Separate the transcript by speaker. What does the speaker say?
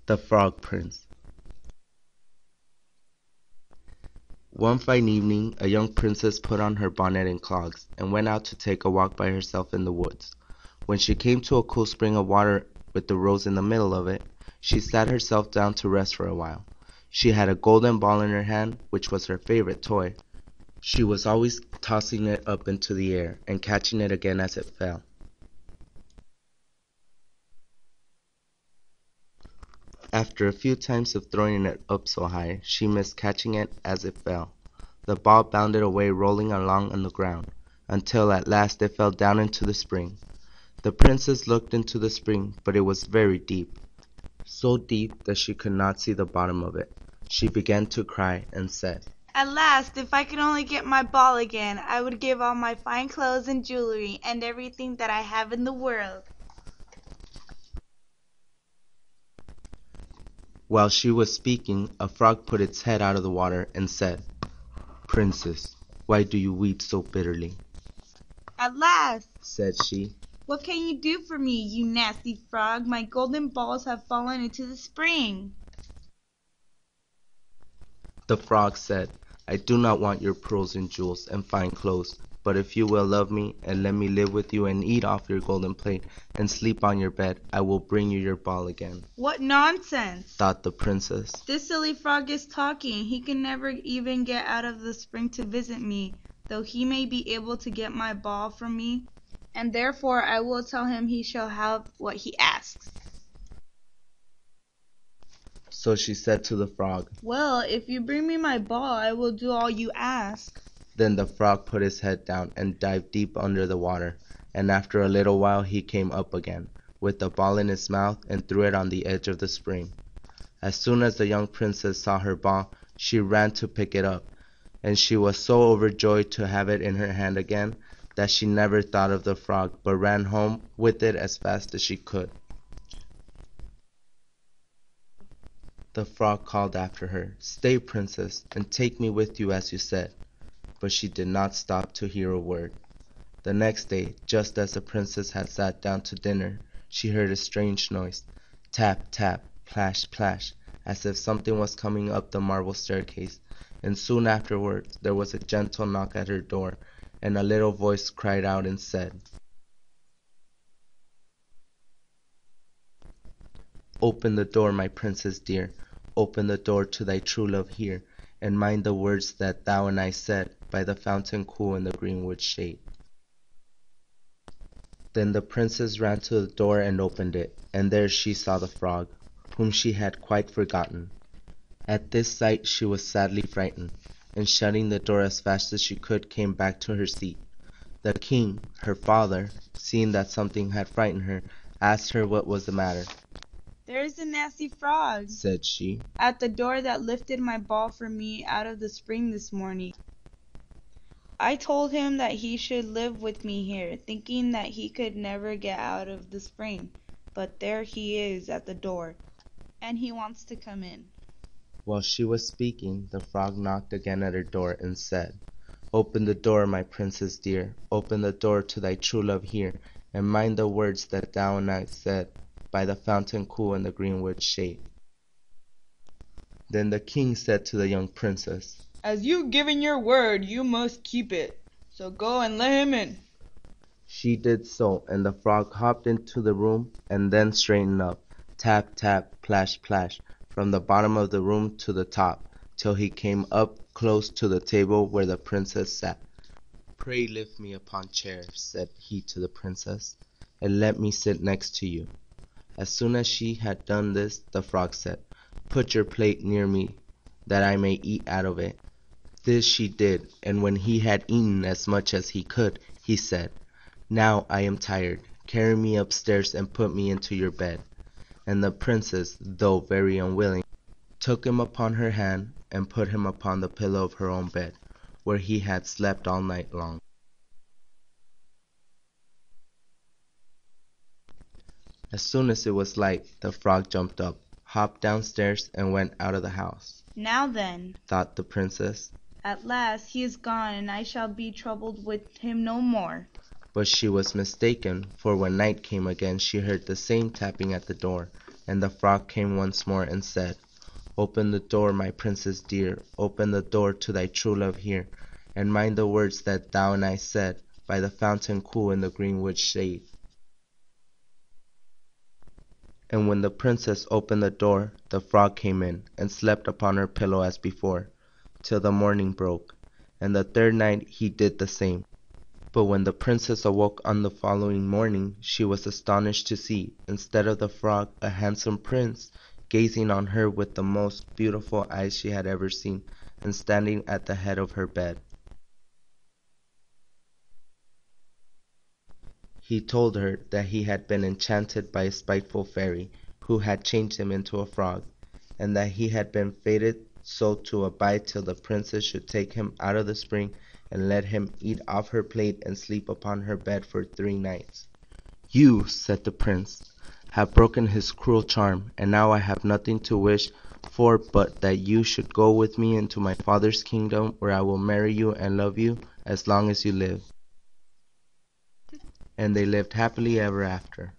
Speaker 1: The Frog Prince. One fine evening, a young princess put on her bonnet and clogs, and went out to take a walk by herself in the woods. When she came to a cool spring of water with the rose in the middle of it, she sat herself down to rest for a while. She had a golden ball in her hand, which was her favorite toy. She was always tossing it up into the air, and catching it again as it fell. After a few times of throwing it up so high, she missed catching it as it fell. The ball bounded away, rolling along on the ground, until at last it fell down into the spring. The princess looked into the spring, but it was very deep, so deep that she could not see the bottom of it. She began to cry and said,
Speaker 2: "At last, if I could only get my ball again, I would give all my fine clothes and jewelry and everything that I have in the world."
Speaker 1: While she was speaking, a frog put its head out of the water and said, "Princess, why do you weep so bitterly?"
Speaker 2: "At last,"
Speaker 1: said she.
Speaker 2: "what can you do for me, you nasty frog? My golden balls have fallen into the spring."
Speaker 1: The frog said, "I do not want your pearls and jewels and fine clothes, but if you will love me and let me live with you and eat off your golden plate and sleep on your bed, I will bring you your ball again."
Speaker 2: "What nonsense!"
Speaker 1: thought the princess.
Speaker 2: "This silly frog is talking. He can never even get out of the spring to visit me, though he may be able to get my ball from me, and therefore I will tell him he shall have what he asks."
Speaker 1: So she said to the frog,
Speaker 2: "Well, if you bring me my ball, I will do all you ask."
Speaker 1: Then the frog put his head down and dived deep under the water, and after a little while he came up again, with the ball in his mouth, and threw it on the edge of the spring. As soon as the young princess saw her ball, she ran to pick it up, and she was so overjoyed to have it in her hand again, that she never thought of the frog, but ran home with it as fast as she could. The frog called after her, "Stay, princess, and take me with you as you said." But she did not stop to hear a word. The next day, just as the princess had sat down to dinner, she heard a strange noise, tap, tap, plash, plash, as if something was coming up the marble staircase, and soon afterwards there was a gentle knock at her door, and a little voice cried out and said, "Open the door, my princess dear, open the door to thy true love here, and mind the words that thou and I said, by the fountain cool in the greenwood shade." Then the princess ran to the door and opened it, and there she saw the frog, whom she had quite forgotten. At this sight she was sadly frightened, and shutting the door as fast as she could, came back to her seat. The king, her father, seeing that something had frightened her, asked her what was the matter.
Speaker 2: "There is a nasty frog,"
Speaker 1: said she,
Speaker 2: "at the door that lifted my ball for me out of the spring this morning. I told him that he should live with me here, thinking that he could never get out of the spring, but there he is at the door, and he wants to come in."
Speaker 1: While she was speaking, the frog knocked again at her door and said, "Open the door, my princess dear, open the door to thy true love here, and mind the words that thou and I said, by the fountain cool in the greenwood shade." Then the king said to the young princess,
Speaker 2: "As you've given your word, you must keep it, so go and let him in."
Speaker 1: She did so, and the frog hopped into the room and then straightened up, tap, tap, plash, plash, from the bottom of the room to the top, till he came up close to the table where the princess sat. "Pray lift me upon chair," said he to the princess, "and let me sit next to you." As soon as she had done this, the frog said, "Put your plate near me, that I may eat out of it." This she did, and when he had eaten as much as he could, he said, "Now I am tired. Carry me upstairs and put me into your bed." And the princess, though very unwilling, took him upon her hand and put him upon the pillow of her own bed, where he had slept all night long. As soon as it was light, the frog jumped up, hopped downstairs, and went out of the house.
Speaker 2: "Now then,"
Speaker 1: thought the princess,
Speaker 2: "at last he is gone, and I shall be troubled with him no more."
Speaker 1: But she was mistaken, for when night came again she heard the same tapping at the door, And the frog came once more and said, "Open the door, my princess dear, open the door to thy true love here, and mind the words that thou and I said, by the fountain cool in the greenwood shade." And when the princess opened the door, the frog came in, and slept upon her pillow as before, till the morning broke. And the third night he did the same. But when the princess awoke on the following morning, she was astonished to see, instead of the frog, a handsome prince, gazing on her with the most beautiful eyes she had ever seen, and standing at the head of her bed. He told her that he had been enchanted by a spiteful fairy, who had changed him into a frog, and that he had been fated so to abide till the princess should take him out of the spring, and let him eat off her plate and sleep upon her bed for 3 nights. "You," said the prince, "have broken his cruel charm, and now I have nothing to wish for but that you should go with me into my father's kingdom, where I will marry you and love you as long as you live." And they lived happily ever after.